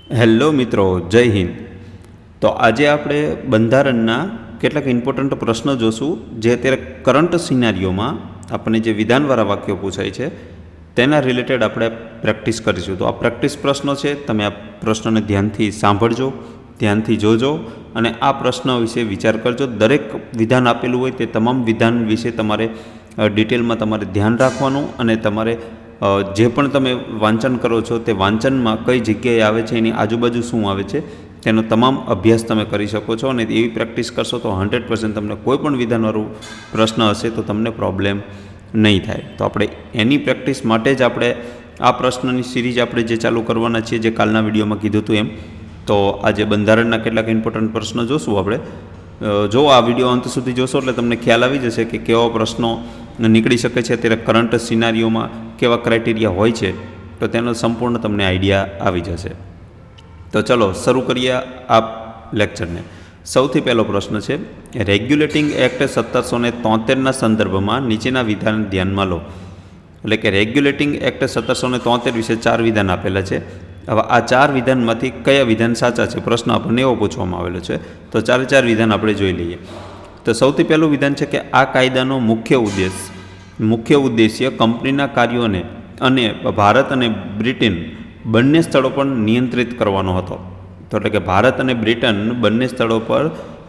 Hello મિત્રો, જય હિન્દ. તો આજે આપણે બંધારણના કેટલાક ઇમ્પોર્ટન્ટ પ્રશ્નો જોશું જે અત્યારે કરંટ સિનારીઓમાં આપણને જે વિધાનવાળા વાક્યો પૂછાય છે તેના રિલેટેડ આપણે પ્રેક્ટિસ કરીશું. તો આ પ્રેક્ટિસ પ્રશ્નો છે, તમે આ પ્રશ્નોને ધ્યાનથી સાંભળજો, ધ્યાનથી જોજો અને આ પ્રશ્ન વિશે વિચાર કરજો. દરેક વિધાન આપેલું હોય તે તમામ વિધાન વિશે તમારે ડિટેલમાં તમારે ધ્યાન રાખવાનું અને તમારે જે પણ તમે વાંચન કરો છો તે વાંચનમાં કઈ જગ્યાએ આવે છે, એની આજુબાજુ શું આવે છે, તેનો તમામ અભ્યાસ તમે કરી શકો છો. અને એવી પ્રેક્ટિસ કરશો તો 100% તમને કોઈ પણ વિધાનવાળું પ્રશ્ન હશે તો તમને પ્રોબ્લેમ નહીં થાય. તો આપણે એની પ્રેક્ટિસ માટે જ આપણે આ પ્રશ્નની સિરીઝ આપણે જે ચાલુ કરવાના છીએ, જે કાલના વિડીયોમાં કીધું હતું એમ. તો આજે બંધારણના કેટલાક ઇમ્પોર્ટન્ટ પ્રશ્નો જોશું આપણે. જો આ વિડીયો અંત સુધી જોશો એટલે તમને ખ્યાલ આવી જશે કે કેવા પ્રશ્નો નીકળી શકે છે, અત્યારે કરંટ સિનારીઓમાં કેવા ક્રાઇટેરિયા હોય છે, તો તેનો સંપૂર્ણ તમને આઈડિયા આવી જશે. તો ચલો શરૂ કરીએ આ લેક્ચરને. સૌથી પહેલો પ્રશ્ન છે, રેગ્યુલેટિંગ એક્ટ 1773ના સંદર્ભમાં નીચેના વિધાન ધ્યાનમાં લો. એટલે કે રેગ્યુલેટિંગ એક્ટ 1773 વિશે 4 વિધાન આપેલા છે. હવે આ 4 વિધાનમાંથી કયા વિધાન સાચા છે, પ્રશ્ન આપણને એવો પૂછવામાં આવેલો છે. તો 4 વિધાન આપણે જોઈ લઈએ. તો સૌથી પહેલું વિધાન છે કે આ કાયદાનો મુખ્ય ઉદ્દેશ્ય કંપનીના કાર્યોને અને ભારત અને બ્રિટન બંને સ્થળો પર નિયંત્રિત કરવાનો હતો. તો એટલે કે ભારત અને બ્રિટન બંને સ્થળો પર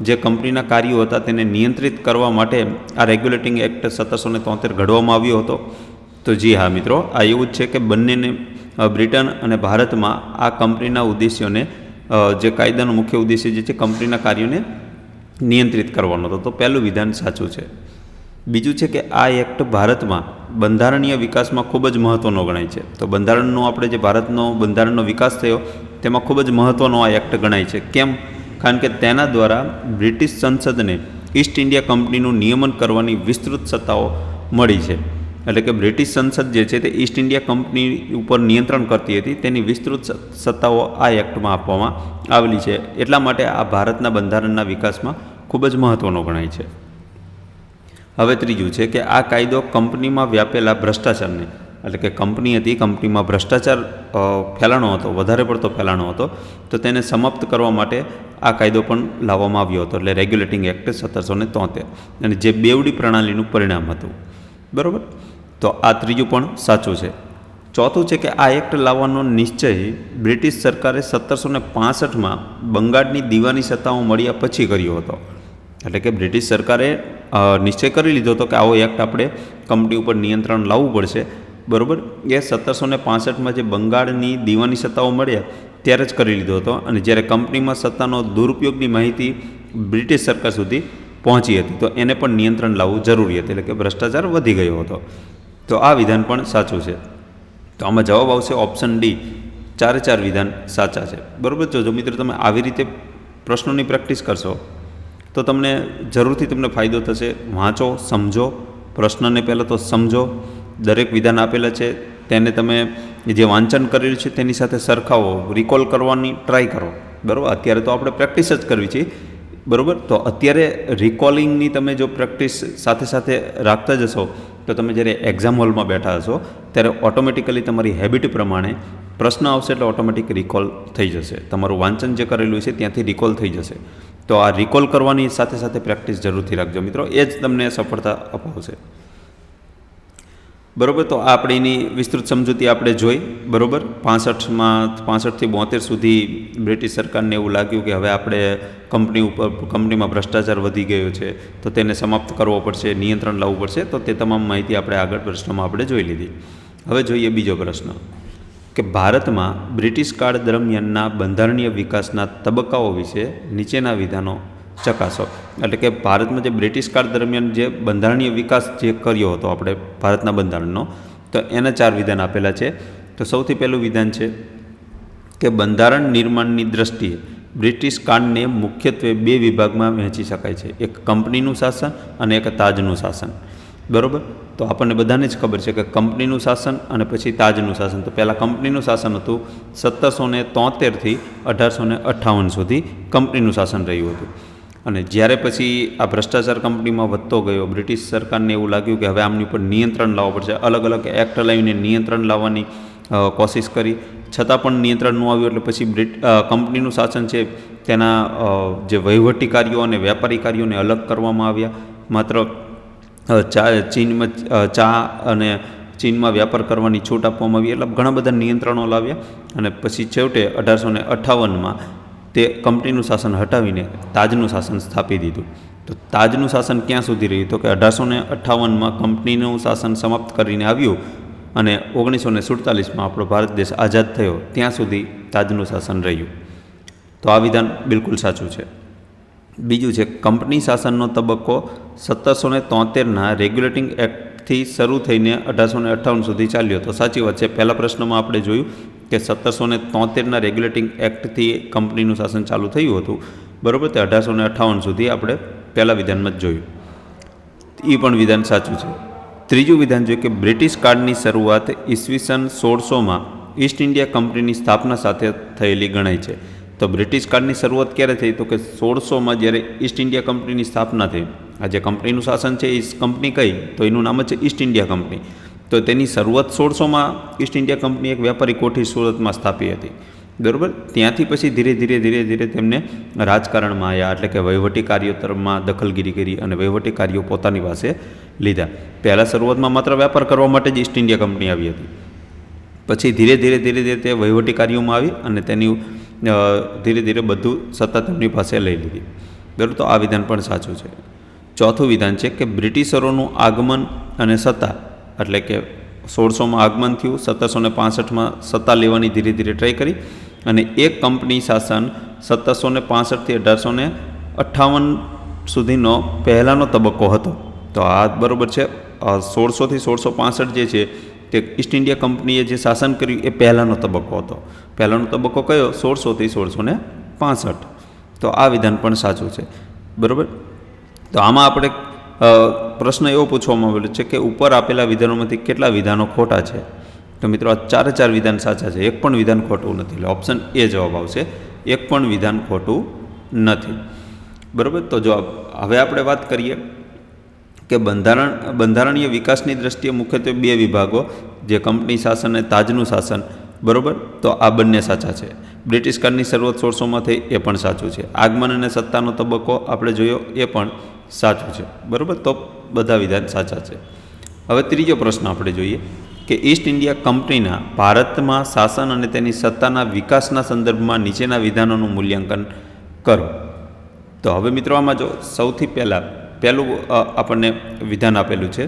જે કંપનીના કાર્યો હતા તેને નિયંત્રિત કરવા માટે આ રેગ્યુલેટિંગ એક્ટ 1773 ઘડવામાં આવ્યો હતો. તો જી હા મિત્રો, આ એવું જ છે કે બંનેને બ્રિટન અને ભારતમાં આ કંપનીના ઉદ્દેશ્યોને જે કાયદાનો મુખ્ય ઉદ્દેશ્ય જે છે કંપનીના કાર્યોને નિયંત્રિત કરવાનો હતો. તો પહેલું વિધાન સાચું છે. બીજું છે કે આ એક્ટ ભારતમાં બંધારણીય વિકાસમાં ખૂબ જ મહત્ત્વનો ગણાય છે. તો બંધારણનો આપણે જે ભારતનો બંધારણનો વિકાસ થયો તેમાં ખૂબ જ મહત્ત્વનો આ એક્ટ ગણાય છે. કેમ? કારણ કે તેના દ્વારા બ્રિટિશ સંસદને ઈસ્ટ ઇન્ડિયા કંપનીનું નિયમન કરવાની વિસ્તૃત સત્તાઓ મળી છે. એટલે કે બ્રિટિશ સંસદ જે છે તે ઈસ્ટ ઇન્ડિયા કંપની ઉપર નિયંત્રણ કરતી હતી, તેની વિસ્તૃત સત્તાઓ આ એક્ટમાં આપવામાં આવેલી છે. એટલા માટે આ ભારતના બંધારણના વિકાસમાં ખૂબ જ મહત્ત્વનો ગણાય છે. હવે ત્રીજું છે કે આ કાયદો કંપનીમાં વ્યાપેલા ભ્રષ્ટાચારને, એટલે કે કંપની હતી, કંપનીમાં ભ્રષ્ટાચાર ફેલાણો હતો, વધારે પડતો ફેલાણો હતો, તો તેને સમાપ્ત કરવા માટે આ કાયદો પણ લાવવામાં આવ્યો હતો. એટલે રેગ્યુલેટિંગ એક્ટ 1773, અને જે બેવડી પ્રણાલીનું પરિણામ હતું. બરાબર? તો આ ત્રીજું પણ સાચું છે. ચોથું છે કે આ એક્ટ લાવવાનો નિશ્ચય બ્રિટિશ સરકારે 1765માં બંગાળની દીવાની સત્તાઓ મળ્યા પછી કર્યો હતો. એટલે કે બ્રિટિશ સરકારે નિશ્ચય કરી લીધો હતો કે આવો એક્ટ આપણે કંપની ઉપર નિયંત્રણ લાવવું પડશે. બરાબર? એ 1765માં જે બંગાળની દીવાની સત્તાઓ મળ્યા ત્યારે જ કરી લીધો હતો. અને જ્યારે કંપનીમાં સત્તાનો દુરુપયોગની માહિતી બ્રિટિશ સરકાર સુધી પહોંચી હતી તો એને પણ નિયંત્રણ લાવવું જરૂરી હતું. એટલે કે ભ્રષ્ટાચાર વધી ગયો હતો. તો આ વિધાન પણ સાચું છે. તો આમાં જવાબ આવશે ઓપ્શન ડી. 4 વિધાન સાચા છે. બરાબર? જો મિત્રો તમે આવી રીતે પ્રશ્નોની પ્રેક્ટિસ કરશો તો તમને જરૂરથી તમને ફાયદો થશે. વાંચો, સમજો, પ્રશ્નને પહેલાં તો સમજો, દરેક વિધાન આપેલા છે તેને તમે જે વાંચન કરેલું છે તેની સાથે સરખાવો, રિકોલ કરવાની ટ્રાય કરો. બરાબર? અત્યારે તો આપણે પ્રેક્ટિસ જ કરવી છે. બરાબર? તો અત્યારે રિકોલિંગની તમે જો પ્રેક્ટિસ સાથે સાથે રાખતા જશો તો તમે જ્યારે એક્ઝામ હોલમાં બેઠા હશો ત્યારે ઓટોમેટિકલી તમારી હેબિટ પ્રમાણે પ્રશ્ન આવશે એટલે ઓટોમેટિક રિકોલ થઈ જશે. તમારું વાંચન જે કરેલું છે ત્યાંથી રિકોલ થઈ જશે. તો આ રિકોલ કરવાની સાથે સાથે પ્રેક્ટિસ જરૂરથી રાખજો મિત્રો, એ જ તમને સફળતા અપાવશે. બરાબર? તો આપણે એની વિસ્તૃત સમજૂતી આપણે જોઈ. બરાબર? 65થી 72 સુધી બ્રિટિશ સરકારને એવું લાગ્યું કે હવે આપણે કંપનીમાં ભ્રષ્ટાચાર વધી ગયો છે તો તેને સમાપ્ત કરવો પડશે, નિયંત્રણ લાવવું પડશે. તો તે તમામ માહિતી આપણે આગળ પ્રશ્નમાં આપણે જોઈ લીધી. હવે જોઈએ બીજો પ્રશ્ન કે ભારતમાં બ્રિટિશ કાળ દરમિયાનના બંધારણીય વિકાસના તબક્કાઓ વિશે નીચેના વિધાનો ચકાસો. એટલે કે ભારતમાં જે બ્રિટિશ કાળ દરમિયાન જે બંધારણીય વિકાસ જે કર્યો હતો આપણે ભારતના બંધારણનો, તો એના 4 વિધાન આપેલા છે. તો સૌથી પહેલું વિધાન છે કે બંધારણ નિર્માણની દ્રષ્ટિએ બ્રિટિશ કાળને મુખ્યત્વે 2 વિભાગમાં વહેંચી શકાય છે, એક કંપનીનું શાસન અને એક તાજનું શાસન. બરાબર? તો આપણને બધાને જ ખબર છે કે કંપનીનું શાસન અને પછી તાજનું શાસન. તો પહેલાં કંપનીનું શાસન હતું, 1773થી 1858 સુધી કંપનીનું શાસન રહ્યું હતું. અને જ્યારે પછી આ ભ્રષ્ટાચાર કંપનીમાં વધતો ગયો, બ્રિટિશ સરકારને એવું લાગ્યું કે હવે આમની ઉપર નિયંત્રણ લાવવું પડશે, અલગ અલગ એક્ટ લાવીને નિયંત્રણ લાવવાની કોશિશ કરી. છતાં પણ નિયંત્રણ ન આવ્યું એટલે પછી કંપનીનું શાસન છે તેના જે વહીવટી કાર્યો અને વ્યાપારી કાર્યોને અલગ કરવામાં આવ્યા. માત્ર ચા અને ચીનમાં વ્યાપાર કરવાની છૂટ આપવામાં આવી, એટલે ઘણા બધા નિયંત્રણો લાવ્યા. અને પછી છેવટે 1858માં તે કંપનીનું શાસન હટાવીને તાજનું શાસન સ્થાપી દીધું. તો તાજનું શાસન ક્યાં સુધી રહ્યું? તો કે 1858માં કંપનીનું શાસન સમાપ્ત કરીને આવ્યું અને 1947માં આપણો ભારત દેશ આઝાદ થયો ત્યાં સુધી તાજનું શાસન રહ્યું. તો આ વિધાન બિલકુલ સાચું છે. બીજું છે, કંપની શાસનનો તબક્કો 1773ના રેગ્યુલેટિંગ એક્ટથી શરૂ થઈને 1858 સુધી ચાલ્યો. તો સાચી વાત છે. પહેલા પ્રશ્નમાં આપણે જોયું કે 1773ના રેગ્યુલેટિંગ એક્ટથી કંપનીનું શાસન ચાલુ થયું હતું, બરાબર. તે 1858 સુધી આપણે પહેલા વિધાનમાં જ જોયું. એ પણ વિધાન સાચું છે. ત્રીજું વિધાન જોઈએ કે બ્રિટિશ કાળની શરૂઆત ઈસવીસન 1600માં ઈસ્ટ ઇન્ડિયા કંપનીની સ્થાપના સાથે થયેલી ગણાય છે. તો બ્રિટિશ કાળની શરૂઆત ક્યારે થઈ? તો કે 1600માં જ્યારે ઈસ્ટ ઇન્ડિયા કંપનીની સ્થાપના થઈ. આ જે કંપનીનું શાસન છે એ કંપની કઈ? તો એનું નામ જ છે ઈસ્ટ ઇન્ડિયા કંપની. તો તેની શરૂઆત 1600માં ઈસ્ટ ઇન્ડિયા કંપની એક વ્યાપારી કોઠી સુરતમાં સ્થાપી હતી, બરાબર. ત્યાંથી પછી ધીરે ધીરે તેમને રાજકારણમાં આવ્યા, એટલે કે વહીવટી કાર્યોમાં દખલગીરી કરી અને વહીવટી કાર્યો પોતાની પાસે લીધા. પહેલાં શરૂઆતમાં માત્ર વ્યાપાર કરવા માટે જ ઈસ્ટ ઇન્ડિયા કંપની આવી હતી. પછી ધીરે ધીરે તે વહીવટી કાર્યોમાં આવી અને તેની ધીરે ધીરે બધું સત્તા તેમની પાસે લઈ લીધી, બરાબર. તો આ વિધાન પણ સાચું છે. ચોથું વિધાન છે કે બ્રિટિશરોનું આગમન અને સત્તા, એટલે કે 1600માં આગમન થયું, 1765માં સત્તા લેવાની ધીરે ધીરે ટ્રાય કરી અને એક કંપની શાસન 1765થી 1858 સુધીનો પહેલાંનો તબક્કો હતો. તો આ બરાબર છે. 1600થી 1665 જે છે તે ઈસ્ટ ઇન્ડિયા કંપનીએ જે શાસન કર્યું એ પહેલાંનો તબક્કો હતો. પહેલાંનો તબક્કો કયો? 1600થી 1665. તો આ વિધાન પણ સાચું છે, બરાબર. તો આમાં આપણે પ્રશ્ન એવો પૂછવામાં આવેલો છે કે ઉપર આપેલા વિધાનોમાંથી કેટલા વિધાનો ખોટા છે? તો મિત્રો આ 4 વિધાન સાચા છે, એક પણ વિધાન ખોટું નથી. એટલે ઓપ્શન એ જવાબ આવશે, એક પણ વિધાન ખોટું નથી, બરાબર. તો જો હવે આપણે વાત કરીએ કે બંધારણીય વિકાસની દ્રષ્ટિએ મુખ્યત્વે 2 વિભાગો, જે કંપની શાસન અને તાજનું શાસન, બરાબર. તો આ બંને સાચા છે. બ્રિટિશ કાળની શરૂઆત 1600માં થઈ એ પણ સાચું છે. આગમન અને સત્તાનો તબક્કો આપણે જોયો એ પણ સાચું છે, બરાબર. તો બધા વિધાન સાચા છે. હવે ત્રીજો પ્રશ્ન આપણે જોઈએ કે ઈસ્ટ ઇન્ડિયા કંપનીના ભારતમાં શાસન અને તેની સત્તાના વિકાસના સંદર્ભમાં નીચેના વિધાનોનું મૂલ્યાંકન કરો. તો હવે મિત્રો આમાં જો સૌથી પહેલું આપણને વિધાન આપેલું છે,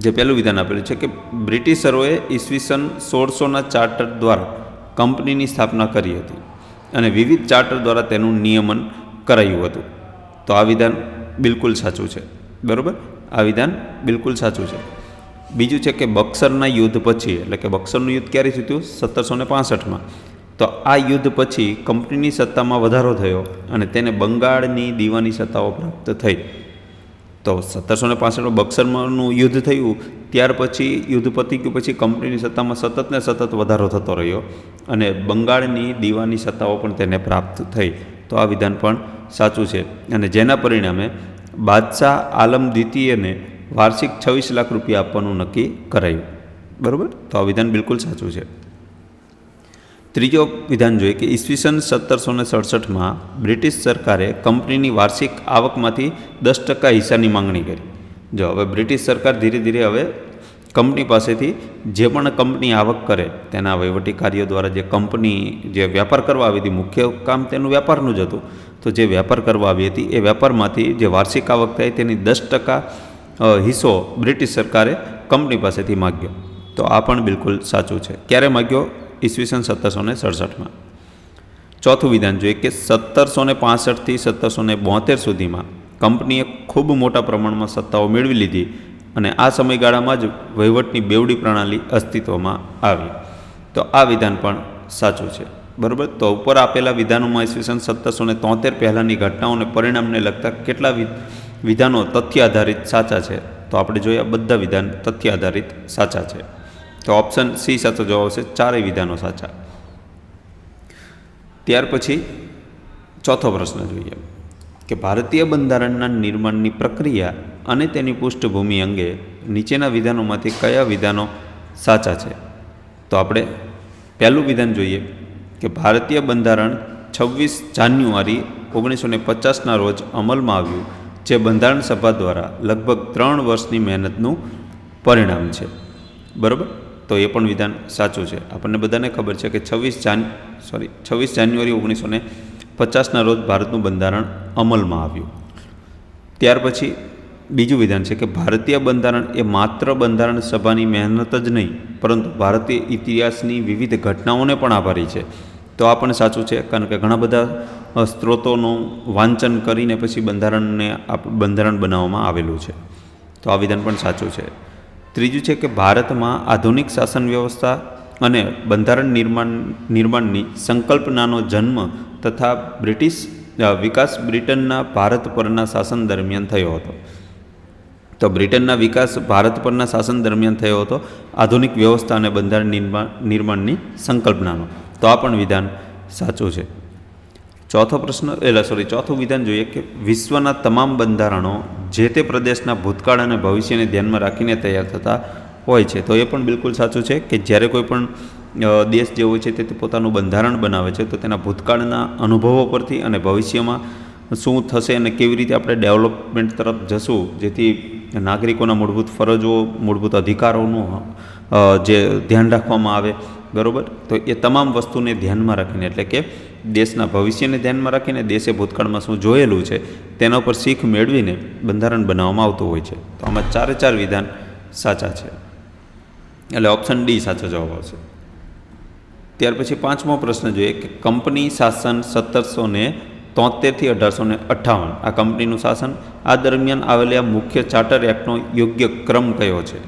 જે પહેલું વિધાન આપેલું છે કે બ્રિટિશરોએ ઈસવીસન 1600ના ચાર્ટર દ્વારા કંપનીની સ્થાપના કરી હતી અને વિવિધ ચાર્ટર દ્વારા તેનું નિયમન કરાયું હતું. તો આ વિધાન બિલકુલ સાચું છે, બરાબર. આ વિધાન બિલકુલ સાચું છે. બીજું છે કે બક્સરના યુદ્ધ પછી, એટલે કે બક્સરનું યુદ્ધ ક્યારે થયું? 1765માં. તો આ યુદ્ધ પછી કંપનીની સત્તામાં વધારો થયો અને તેને બંગાળની દીવાની સત્તાઓ પ્રાપ્ત થઈ. તો 1765માં બક્સરનું યુદ્ધ થયું, ત્યાર પછી યુદ્ધ પતી ગયું પછી કંપનીની સત્તામાં સતત વધારો થતો રહ્યો અને બંગાળની દીવાની સત્તાઓ પણ તેને પ્રાપ્ત થઈ. તો આ વિધાન પણ સાચું છે અને જેના પરિણામે બાદશાહ આલમ દ્વિતીયને વાર્ષિક 26 લાખ રૂપિયા આપવાનું નક્કી કરાયું, બરાબર. તો આ વિધાન બિલકુલ સાચું છે. ત્રીજો વિધાન જોઈએ કે ઈસવીસન 1767માં બ્રિટિશ સરકારે કંપનીની વાર્ષિક આવકમાંથી 10% હિસ્સાની માંગણી કરી. જો હવે બ્રિટિશ સરકાર ધીરે ધીરે હવે કંપની પાસેથી જે પણ કંપની આવક કરે તેના વહીવટી કાર્યો દ્વારા જે કંપની જે વ્યાપાર કરવા આવી હતી, મુખ્ય કામ તેનું વ્યાપારનું જ હતું. તો જે વ્યાપાર કરવા આવી હતી એ વ્યાપારમાંથી જે વાર્ષિક આવક થાય તેની 10% હિસ્સો બ્રિટિશ સરકારે કંપની પાસેથી માગ્યો. તો આ પણ બિલકુલ સાચું છે. ક્યારે માગ્યો? ઈસવીસન 1767માં. ચોથું વિધાન જોઈએ કે 1765થી 1772 સુધીમાં કંપનીએ ખૂબ મોટા પ્રમાણમાં સત્તાઓ મેળવી લીધી અને આ સમયગાળામાં જ વહીવટની બેવડી પ્રણાલી અસ્તિત્વમાં આવી. તો આ વિધાન પણ સાચું છે, બરાબર. તો ઉપર આપેલા વિધાનોમાં ઈસવીસન 1773 પહેલાંની ઘટનાઓને પરિણામને લગતા કેટલા વિધાનો તથ્ય આધારિત સાચા છે? તો આપણે જોયા બધા વિધાન તથ્ય આધારિત સાચા છે. તો ઓપ્શન સી સાચો જવાબ આવશે, 4 વિધાનો સાચા. ત્યાર પછી ચોથો પ્રશ્ન જોઈએ કે ભારતીય બંધારણના નિર્માણની પ્રક્રિયા અને તેની પૃષ્ઠભૂમિ અંગે નીચેના વિધાનોમાંથી કયા વિધાનો સાચા છે? તો આપણે પહેલું વિધાન જોઈએ કે ભારતીય બંધારણ 26 જાન્યુઆરી 1950ના રોજ અમલમાં આવ્યું, જે બંધારણ સભા દ્વારા લગભગ 3 વર્ષની મહેનતનું પરિણામ છે. બરાબર, તો એ પણ વિધાન સાચું છે. આપણને બધાને ખબર છે કે 26 જાન્યુઆરી 1950ના રોજ ભારતનું બંધારણ અમલમાં આવ્યું. ત્યાર પછી બીજું વિધાન છે કે ભારતીય બંધારણ એ માત્ર બંધારણ સભાની મહેનત જ નહીં, પરંતુ ભારતીય ઇતિહાસની વિવિધ ઘટનાઓને પણ આભારી છે. તો આ પણ સાચું છે, કારણ કે ઘણા બધા સ્ત્રોતોનું વાંચન કરીને પછી બંધારણ બનાવવામાં આવેલું છે. તો આ વિધાન પણ સાચું છે. ત્રીજું છે કે ભારતમાં આધુનિક શાસન વ્યવસ્થા અને બંધારણ નિર્માણની સંકલ્પનાનો જન્મ તથા બ્રિટિશ વિકાસ બ્રિટનના ભારત પરના શાસન દરમિયાન થયો હતો. તો બ્રિટનના વિકાસ ભારત પરના શાસન દરમિયાન થયો હતો, આધુનિક વ્યવસ્થા અને બંધારણ નિર્માણની સંકલ્પનાનો. તો આ પણ વિધાન સાચું છે. ચોથું વિધાન જોઈએ કે વિશ્વના તમામ બંધારણો જે તે પ્રદેશના ભૂતકાળ અને ભવિષ્યને ધ્યાનમાં રાખીને તૈયાર થતા હોય છે. તો એ પણ બિલકુલ સાચું છે કે જ્યારે કોઈ પણ દેશ જે હોય છે તે પોતાનું બંધારણ બનાવે છે તો તેના ભૂતકાળના અનુભવો પરથી અને ભવિષ્યમાં શું થશે અને કેવી રીતે આપણે ડેવલપમેન્ટ તરફ જશું, જેથી નાગરિકોના મૂળભૂત ફરજો, મૂળભૂત અધિકારોનું જે ધ્યાન રાખવામાં આવે. બરાબર, તો એ તમામ વસ્તુને ધ્યાનમાં રાખીને, એટલે કે દેશના ભવિષ્યને ધ્યાનમાં રાખીને દેશે ભૂતકાળમાં શું જોયેલું છે તેના ઉપર શીખ મેળવીને બંધારણ બનાવવામાં આવતું હોય છે. તો આમાં 4 વિધાન સાચા છે, એટલે ઓપ્શન ડી સાચો જવાબ આવશે. ત્યાર પછી 5મો પ્રશ્ન જોઈએ કે કંપની શાસન 1773 થી 1858, આ કંપનીનું શાસન, આ દરમિયાન આવેલા મુખ્ય ચાર્ટર એક્ટનો યોગ્ય ક્રમ કયો છે?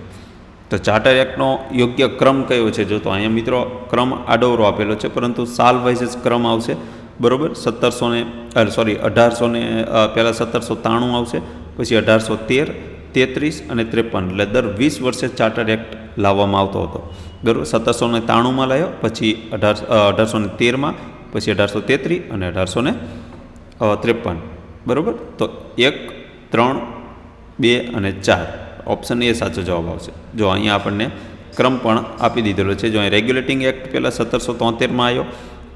તો ચાર્ટર એક્ટનો યોગ્ય ક્રમ કયો છે? જો તો અહીંયા મિત્રો ક્રમ આડોવરો આપેલો છે, પરંતુ સાલ વાઇઝ જ ક્રમ આવશે. બરાબર, 1793 આવશે, પછી 1813, 33 અને 53, એટલે દર 20 વર્ષે ચાર્ટર એક્ટ લાવવામાં આવતો હતો. બરાબર, 1793માં લાવ્યો, પછી 1813માં, પછી 1833 અને 1853. બરાબર, તો 1, 3, 2 અને 4 ઓપ્શન એ સાચો જવાબ આવશે. જો અહીંયા આપણને ક્રમ પણ આપી દીધેલો છે. જો અહીં રેગ્યુલેટિંગ એક્ટ પહેલાં 1773માં આવ્યો,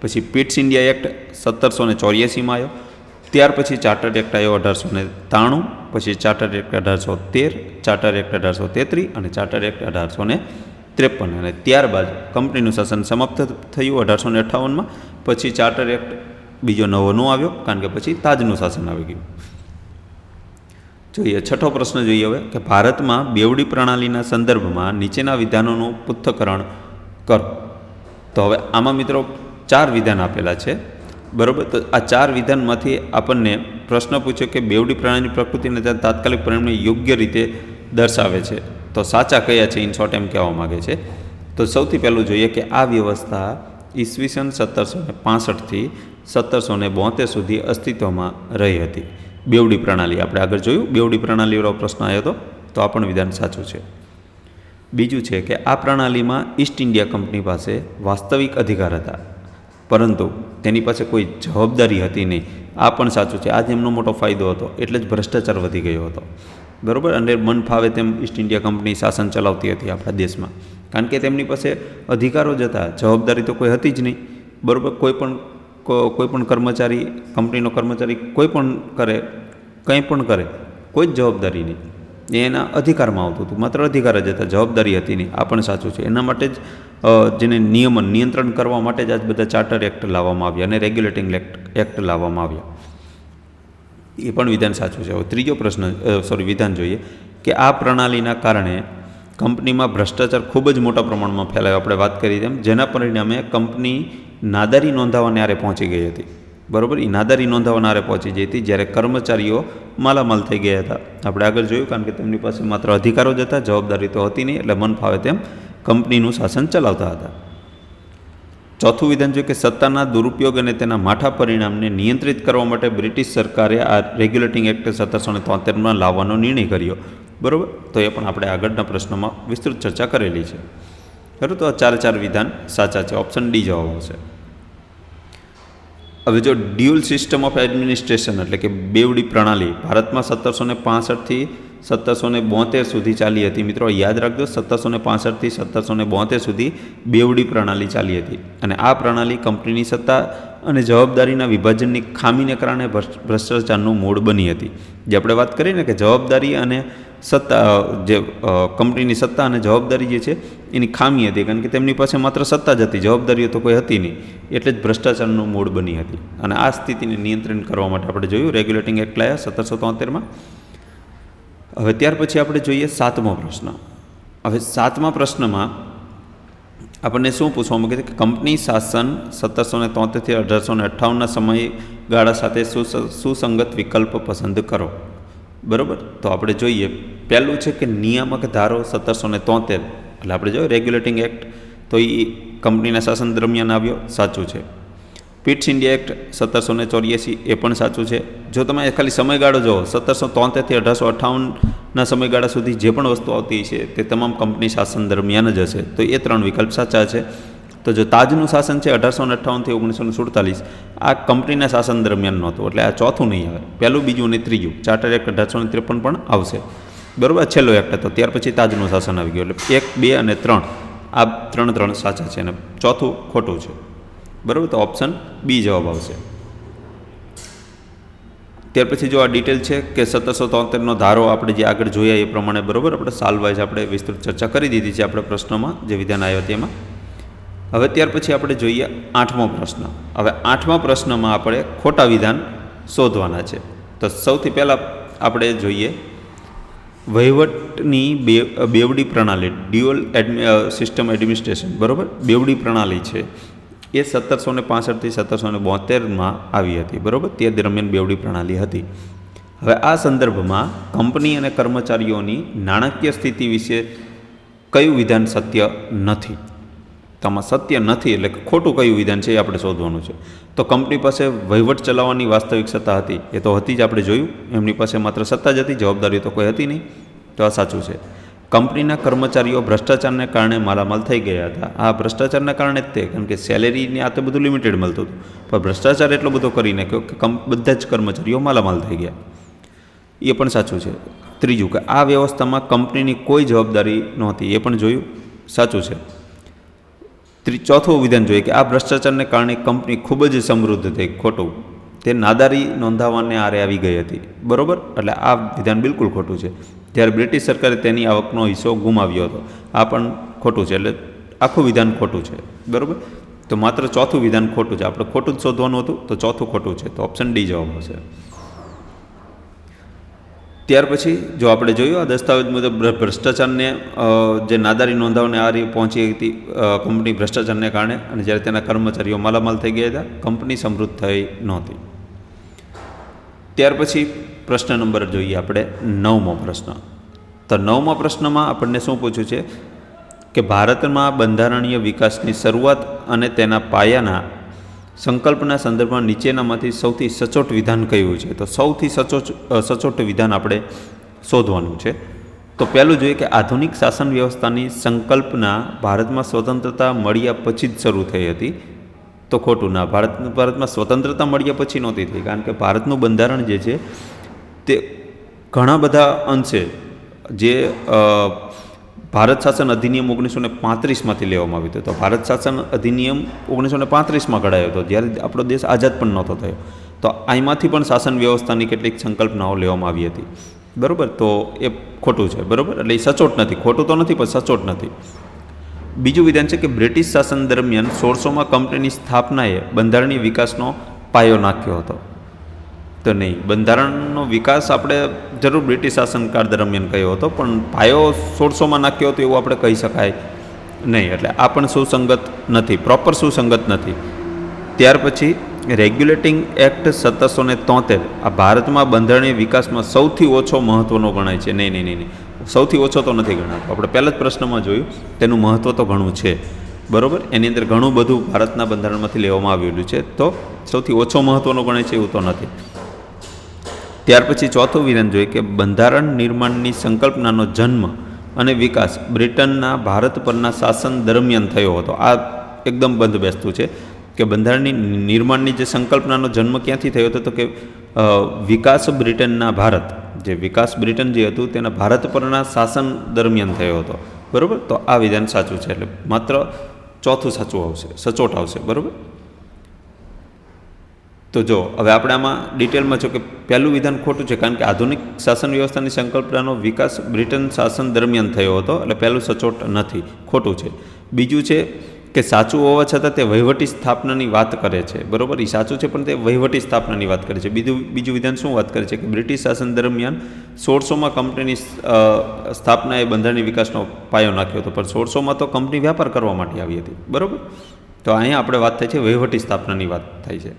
પછી પિટ્સ ઇન્ડિયા એક્ટ 1784માં આવ્યો, ત્યાર પછી ચાર્ટર એક્ટ આવ્યો 1893, પછી ચાર્ટર એક્ટ 1813, ચાર્ટર એક્ટ 1833 અને ચાર્ટર એક્ટ 1853, અને ત્યારબાદ કંપનીનું શાસન સમાપ્ત થયું 1858માં. પછી ચાર્ટર એક્ટ બીજો નવો ન આવ્યો, કારણ કે પછી તાજનું શાસન આવી ગયું. જોઈએ 6થો પ્રશ્ન જોઈએ હવે કે ભારતમાં બેવડી પ્રણાલીના સંદર્ભમાં નીચેના વિધાનોનું પૃથ્થકરણ કરો. તો હવે આમાં મિત્રો 4 વિધાન આપેલા છે. બરાબર, તો આ 4 વિધાનમાંથી આપણને પ્રશ્ન પૂછ્યો કે બેવડી પ્રણાલીની પ્રકૃતિને તાત્કાલિક પરિણામને યોગ્ય રીતે દર્શાવે છે. તો સાચા કયા છે, ઇન શોર્ટ એમ કહેવા માગે છે. તો સૌથી પહેલું જોઈએ કે આ વ્યવસ્થા ઈસવીસન 1765 થી 1772 સુધી અસ્તિત્વમાં રહી હતી. બેવડી પ્રણાલી આપણે આગળ જોયું, બેવડી પ્રણાલીવાળો પ્રશ્ન આવ્યો હતો, તો આ પણ વિધાન સાચું છે. બીજું છે કે આ પ્રણાલીમાં ઈસ્ટ ઇન્ડિયા કંપની પાસે વાસ્તવિક અધિકાર હતા, પરંતુ તેની પાસે કોઈ જવાબદારી હતી નહીં. આ પણ સાચું છે. આ જ એમનો મોટો ફાયદો હતો, એટલે જ ભ્રષ્ટાચાર વધી ગયો હતો. બરાબર, અને મન ફાવે તેમ ઈસ્ટ ઇન્ડિયા કંપની શાસન ચલાવતી હતી આપણા દેશમાં, કારણ કે તેમની પાસે અધિકારો જ હતા, જવાબદારી તો કોઈ હતી જ નહીં. બરાબર, કોઈ પણ કર્મચારી, કંપનીનો કર્મચારી કંઈ પણ કરે, કોઈ જ જવાબદારી નહીં, એ એના અધિકારમાં આવતું હતું, માત્ર અધિકાર જ હતા, જવાબદારી હતી નહીં. આ પણ સાચું છે. એના માટે જ જેને નિયંત્રણ કરવા માટે જ આજ બધા ચાર્ટર એક્ટ લાવવામાં આવ્યા અને રેગ્યુલેટિંગ એક્ટ લાવવામાં આવ્યા. એ પણ વિધાન સાચું છે. હવે ત્રીજો વિધાન જોઈએ કે આ પ્રણાલીના કારણે કંપનીમાં ભ્રષ્ટાચાર ખૂબ જ મોટા પ્રમાણમાં ફેલાયો. આપણે વાત કરી તેમ, જેના પરિણામે કંપની નાદારી નોંધાવવાને આરે પહોંચી ગઈ હતી. બરાબર, એ નાદારી નોંધાવવાને આરે પહોંચી ગઈ હતી, જ્યારે કર્મચારીઓ માલામાલ થઈ ગયા હતા. આપણે આગળ જોયું, કારણ કે તેમની પાસે માત્ર અધિકારો જ હતા, જવાબદારી તો હતી નહીં, એટલે મન ફાવે તેમ કંપનીનું શાસન ચલાવતા હતા. ચોથું વિધાન છે કે સત્તાના દુરુપયોગ અને તેના માઠા પરિણામને નિયંત્રિત કરવા માટે બ્રિટિશ સરકારે આ રેગ્યુલેટિંગ એક્ટ 1773માં લાવવાનો નિર્ણય કર્યો. બરાબર, તો એ પણ આપણે આગળના પ્રશ્નોમાં વિસ્તૃત ચર્ચા કરેલી છે. બરાબર, તો આ 4 વિધાન સાચા છે. ઓપ્શન ડી જવાબ આવશે. હવે જો ડ્યુઅલ સિસ્ટમ ઓફ એડમિનિસ્ટ્રેશન એટલે કે બેવડી પ્રણાલી ભારતમાં 1765થી 1772 સુધી ચાલી હતી. મિત્રો યાદ રાખજો, 1765થી 1772 સુધી બેવડી પ્રણાલી ચાલી હતી. અને આ પ્રણાલી કંપનીની સત્તા અને જવાબદારીના વિભાજનની ખામીને કારણે ભ્રષ્ટાચારનું મૂળ બની હતી. જે આપણે વાત કરીએ ને કે જવાબદારી અને સત્તા, જે કંપનીની સત્તા અને જવાબદારી જે છે એની ખામી હતી, કારણ કે તેમની પાસે માત્ર સત્તા જ હતી, જવાબદારીઓ તો કોઈ હતી નહીં, એટલે જ ભ્રષ્ટાચારનું મૂળ બની હતી. અને આ સ્થિતિને નિયંત્રિત કરવા માટે આપણે જોયું રેગ્યુલેટિંગ એક્ટ લાયા 1773માં. હવે ત્યાર પછી આપણે જોઈએ 7મો પ્રશ્ન. હવે 7મા પ્રશ્નમાં આપણને શું પૂછવામાં આવ્યું કે કંપની શાસન 1773થી 1858ના સમયગાળા સાથે સુસંગત વિકલ્પ પસંદ કરો. બરાબર, તો આપણે જોઈએ પહેલું છે કે નિયામક ધારો 1773, એટલે આપણે જોઈએ રેગ્યુલેટિંગ એક્ટ, તો એ કંપનીના શાસન દરમિયાન આવ્યો, સાચું છે. પિટ્સ ઇન્ડિયા એક્ટ 1784, એ પણ સાચું છે. જો તમે ખાલી સમયગાળો જુઓ 1773થી 1858ના સમયગાળા સુધી જે પણ વસ્તુ આવતી છે તે તમામ કંપની શાસન દરમિયાન જ હશે, તો એ 3 વિકલ્પ સાચા છે. તો જો તાજનું શાસન છે 1858થી 1947, આ કંપનીના શાસન દરમિયાન નહોતું, એટલે આ ચોથું નહીં આવે. પહેલું, બીજું અને ત્રીજું. ચાર્ટર એક્ટ 1853 પણ આવશે. બરાબર, છેલ્લો એક્ટ હતો, ત્યાર પછી તાજનું શાસન આવી ગયું, એટલે 1, 2 અને 3 આ 3 સાચા છે અને ચોથું ખોટું છે. બરાબર, તો ઓપ્શન બી જવાબ આવશે. ત્યાર પછી જો આ ડિટેલ છે કે 1773નો ધારો આપણે જે આગળ જોયા એ પ્રમાણે, બરાબર, આપણે સાલ વાઇઝ આપણે વિસ્તૃત ચર્ચા કરી દીધી છે આપણે પ્રશ્નોમાં, જે વિધાન આવ્યા તેમાં. હવે ત્યાર પછી આપણે જોઈએ 8મો પ્રશ્ન. હવે 8મા પ્રશ્નમાં આપણે ખોટા વિધાન શોધવાના છે. તો સૌથી પહેલાં આપણે જોઈએ વહીવટની બેવડી પ્રણાલી, ડ્યુઅલ સિસ્ટમ એડમિનિસ્ટ્રેશન. બરાબર, બેવડી પ્રણાલી છે એ 1765થી 1772માં આવી હતી. બરાબર, તે દરમિયાન બેવડી પ્રણાલી હતી. હવે આ સંદર્ભમાં કંપની અને કર્મચારીઓની નાણાકીય સ્થિતિ વિશે કયું વિધાન સત્ય નથી? આમાં સત્ય નથી એટલે ખોટું કયું વિધાન છે એ આપણે શોધવાનું છે. તો કંપની પાસે વહીવટ ચલાવવાની વાસ્તવિક સત્તા હતી, એ તો હતી જ, આપણે જોયું. એમની પાસે માત્ર સત્તા જ હતી, જવાબદારી તો કોઈ હતી નહીં, તો આ સાચું છે. કંપનીના કર્મચારીઓ ભ્રષ્ટાચારને કારણે માલામાલ થઈ ગયા હતા. આ ભ્રષ્ટાચારના કારણે જ તે, કારણ કે સેલેરીને આ તો બધું લિમિટેડ મળતું હતું, પણ ભ્રષ્ટાચાર એટલો બધો કરી નાખ્યો કે બધા જ કર્મચારીઓ માલામાલ થઈ ગયા, એ પણ સાચું છે. ત્રીજું કે આ વ્યવસ્થામાં કંપનીની કોઈ જવાબદારી નહોતી, એ પણ જોયું, સાચું છે. ચોથું વિધાન જોઈએ કે આ ભ્રષ્ટાચારને કારણે કંપની ખૂબ જ સમૃદ્ધ થઈ, ખોટું. તે નાદારી નોંધાવવાને આરે આવી ગઈ હતી. બરાબર, એટલે આ વિધાન બિલકુલ ખોટું છે. જ્યારે બ્રિટિશ સરકારે તેની આવકનો હિસ્સો ગુમાવ્યો હતો, આ પણ ખોટું છે. એટલે આખું વિધાન ખોટું છે. બરાબર, તો માત્ર ચોથું વિધાન ખોટું છે. આપણે ખોટું જ શોધવાનું હતું, તો ચોથું ખોટું છે, તો ઓપ્શન ડી જવાબ આવશે. ત્યાર પછી જો આપણે જોયું આ દસ્તાવેજ મુજબ ભ્રષ્ટાચારને જે નાદારી નોંધાવને આ રીતે પહોંચી હતી કંપની ભ્રષ્ટાચારને કારણે, અને જ્યારે તેના કર્મચારીઓ માલામાલ થઈ ગયા હતા, કંપની સમૃદ્ધ થઈ નહોતી. ત્યાર પછી પ્રશ્ન નંબર જોઈએ આપણે 9મો પ્રશ્ન. તો 9મા પ્રશ્નમાં આપણને શું પૂછ્યું છે કે ભારતમાં બંધારણીય વિકાસની શરૂઆત અને તેના પાયાના સંકલ્પના સંદર્ભમાં નીચેનામાંથી સૌથી સચોટ વિધાન કયું છે? તો સૌથી સચોટ વિધાન આપણે શોધવાનું છે. તો પહેલું જોઈએ કે આધુનિક શાસન વ્યવસ્થાની સંકલ્પના ભારતમાં સ્વતંત્રતા મળ્યા પછી જ શરૂ થઈ હતી. તો ખોટું ના, ભારતમાં સ્વતંત્રતા મળ્યા પછી નહોતી થઈ, કારણ કે ભારતનું બંધારણ જે છે તે ઘણા બધા અંશે જે ભારત શાસન અધિનિયમ 1935માંથી લેવામાં આવ્યું હતું. તો ભારત શાસન અધિનિયમ 1935માં ઘડાયો હતો, જ્યારે આપણો દેશ આઝાદ પણ નહોતો થયો. તો અહીંમાંથી પણ શાસન વ્યવસ્થાની કેટલીક સંકલ્પનાઓ લેવામાં આવી હતી. બરાબર, તો એ ખોટું છે. બરાબર, એટલે એ સચોટ નથી, ખોટું તો નથી પણ સચોટ નથી. બીજું વિધાન છે કે બ્રિટિશ શાસન દરમિયાન 1600માં કંપનીની સ્થાપનાએ બંધારણીય વિકાસનો પાયો નાખ્યો હતો. તો નહીં, બંધારણનો વિકાસ આપણે જરૂર બ્રિટિશ શાસનકાળ દરમિયાન કર્યો હતો, પણ પાયો 1600માં નાખ્યો હતો એવું આપણે કહી શકાય નહીં. એટલે આ પણ સુસંગત નથી, પ્રોપર સુસંગત નથી. ત્યાર પછી રેગ્યુલેટિંગ એક્ટ 1773 આ ભારતમાં બંધારણીય વિકાસમાં સૌથી ઓછો મહત્ત્વનો ગણાય છે. નહીં, સૌથી ઓછો તો નથી ગણાતો. આપણે પહેલા જ પ્રશ્નમાં જોયું, તેનું મહત્ત્વ તો ઘણું છે. બરાબર, એની અંદર ઘણું બધું ભારતના બંધારણમાંથી લેવામાં આવેલું છે, તો સૌથી ઓછો મહત્ત્વનો ગણાય છે એવું તો નથી. ત્યાર પછી ચોથું વિધાન જોઈએ કે બંધારણ નિર્માણની સંકલ્પનાનો જન્મ અને વિકાસ બ્રિટનના ભારત પરના શાસન દરમિયાન થયો હતો. આ એકદમ બંધબેસતું છે કે બંધારણની નિર્માણની જે સંકલ્પનાનો જન્મ ક્યાંથી થયો હતો, તો કે વિકાસ બ્રિટનના ભારત જે વિકાસ બ્રિટન જે હતું તેના ભારત પરના શાસન દરમિયાન થયો હતો, બરાબર. તો આ વિધાન સાચું છે, એટલે માત્ર ચોથું સાચું આવશે, સચોટ આવશે, બરાબર. તો જો હવે આપણે આમાં ડિટેલમાં જો કે પહેલું વિધાન ખોટું છે, કારણ કે આધુનિક શાસન વ્યવસ્થાની સંકલ્પનાનો વિકાસ બ્રિટન શાસન દરમિયાન થયો હતો, એટલે પહેલું સચોટ નથી, ખોટું છે. બીજું છે કે સાચું હોવા છતાં તે વહીવટી સ્થાપનાની વાત કરે છે, બરાબર. એ સાચું છે પણ તે વહીવટી સ્થાપનાની વાત કરે છે. બીજું વિધાન શું વાત કરે છે કે બ્રિટિશ શાસન દરમિયાન 1600માં કંપનીની સ્થાપનાએ બંધારણીય વિકાસનો પાયો નાખ્યો હતો, પણ 1600માં તો કંપની વ્યાપાર કરવા માટે આવી હતી, બરાબર. તો અહીંયા આપણે વાત થાય છે વહીવટી સ્થાપનાની વાત થાય છે.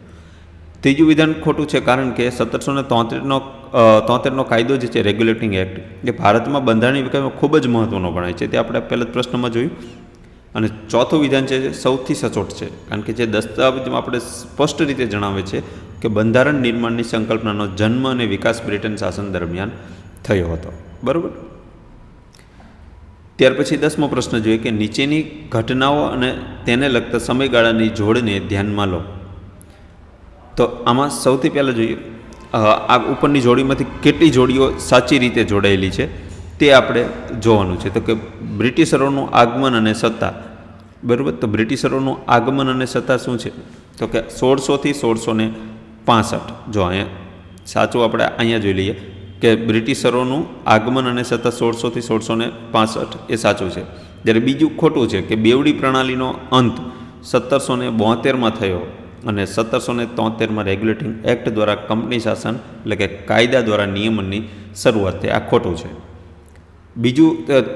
ત્રીજું વિધાન ખોટું છે, કારણ કે 1773નો કાયદો જે છે રેગ્યુલેટિંગ એક્ટ એ ભારતમાં બંધારણીય વિકાસમાં ખૂબ જ મહત્ત્વનો ગણાય છે, તે આપણે પહેલા જ પ્રશ્નમાં જોયું. અને ચોથું વિધાન છે જે સૌથી સચોટ છે, કારણ કે જે દસ્તાવેજમાં આપણે સ્પષ્ટ રીતે જણાવે છે કે બંધારણ નિર્માણની સંકલ્પનાનો જન્મ અને વિકાસ બ્રિટન શાસન દરમિયાન થયો હતો, બરાબર. ત્યાર પછી 10મો પ્રશ્ન જોઈએ કે નીચેની ઘટનાઓ અને તેને લગતા સમયગાળાની જોડને ધ્યાનમાં લો. તો આમાં સૌથી પહેલાં જોઈએ આ ઉપરની જોડીમાંથી કેટલી જોડીઓ સાચી રીતે જોડાયેલી છે તે આપણે જોવાનું છે. તો કે બ્રિટિશરોનું આગમન અને સત્તા, બરાબર. તો બ્રિટિશરોનું આગમન અને સત્તા શું છે? તો કે 1600થી 1665. જો અહીંયા સાચું આપણે અહીંયા જોઈ લઈએ કે બ્રિટિશરોનું આગમન અને સત્તા 1600થી 1665 એ સાચું છે. જ્યારે બીજું ખોટું છે કે બેવડી પ્રણાલીનો અંત 1772માં થયો અને 1773માં રેગ્યુલેટિંગ એક્ટ દ્વારા કંપની શાસન એટલે કે કાયદા દ્વારા નિયમનની શરૂઆત થઈ, આ ખોટું છે.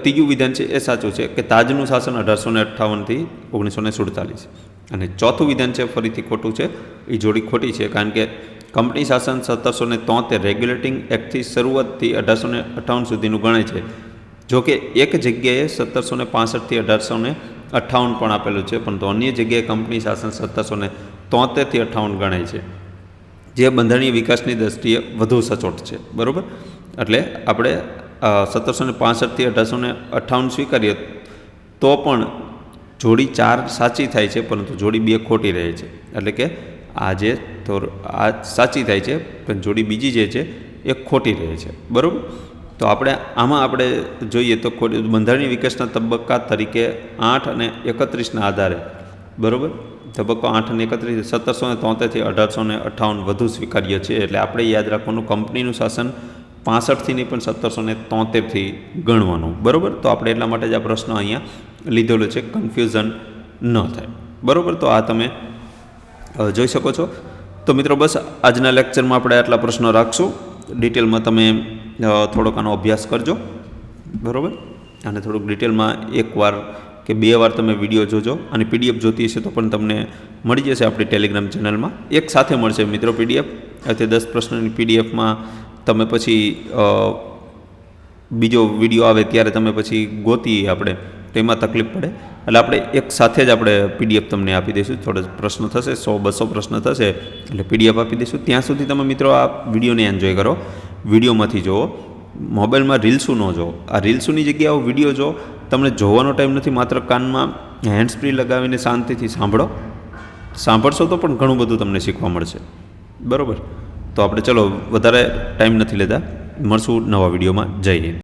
ત્રીજું વિધાન છે એ સાચું છે કે તાજનું શાસન 1858થી 1947. અને ચોથું વિધાન છે ફરીથી ખોટું છે, એ જોડી ખોટી છે, કારણ કે કંપની શાસન 1773 રેગ્યુલેટિંગ એક્ટથી શરૂઆતથી 1858 સુધીનું ગણાય છે. જોકે એક જગ્યાએ 1765થી 1858 પણ આપેલું છે, પરંતુ અન્ય જગ્યાએ કંપની શાસન 1773થી 58 ગણાય છે, જે બંધારણીય વિકાસની દ્રષ્ટિએ વધુ સચોટ છે, બરાબર. એટલે આપણે 1765થી 1858 સ્વીકારીએ તો પણ જોડી 4 સાચી થાય છે, પરંતુ જોડી 2 ખોટી રહે છે. એટલે કે આ સાચી થાય છે પણ જોડી બીજી જે છે એ ખોટી રહે છે, બરાબર. તો આપણે જોઈએ તો બંધારણીય વિકાસના તબક્કા તરીકે 8 અને 31ના આધારે, બરાબર. તબક્કો 8 અને 31 1773થી 1858 વધુ સ્વીકાર્ય છે. એટલે આપણે યાદ રાખવાનું કંપનીનું શાસન 65થી નહીં પણ 1773થી ગણવાનું, બરાબર. તો આપણે એટલા માટે જ આ પ્રશ્ન અહીંયા લીધેલો છે, કન્ફ્યુઝન ન થાય, બરાબર. તો આ તમે જોઈ શકો છો. તો મિત્રો બસ આજના લેક્ચરમાં આપણે આટલા પ્રશ્નો રાખશું. ડિટેલમાં તમે થોડોક આનો અભ્યાસ કરજો, બરાબર. અને થોડુંક ડિટેલમાં એકવાર કે 2 વાર તમે વિડીયો જોજો, અને પીડીએફ જોતી હશે તો પણ તમને મળી જશે આપણી ટેલિગ્રામ ચેનલમાં. એક સાથે મળશે મિત્રો પીડીએફ. તે 10 પ્રશ્નોની પીડીએફમાં તમે પછી બીજો વિડીયો આવે ત્યારે તમે પછી ગોતીએ આપણે, તો એમાં તકલીફ પડે. એટલે આપણે એક સાથે જ આપણે પીડીએફ તમને આપી દઈશું. થોડા પ્રશ્નો થશે, 100-200 પ્રશ્ન થશે, એટલે પીડીએફ આપી દઈશું. ત્યાં સુધી તમે મિત્રો આ વિડીયોને એન્જોય કરો, વિડીયોમાંથી જુઓ, મોબાઈલમાં રીલ્સું ન જુઓ. આ રીલ્સુની જગ્યાએ વિડીયો જો તમને જોવાનો ટાઈમ નથી, માત્ર કાનમાં હેન્ડ્સ ફ્રી લગાવીને શાંતિથી સાંભળશો તો પણ ઘણું બધું તમને શીખવા મળશે, બરાબર. તો આપણે ચલો વધારે ટાઈમ નથી લેતા, મળશું નવા વિડીયોમાં. જય હિન્દ.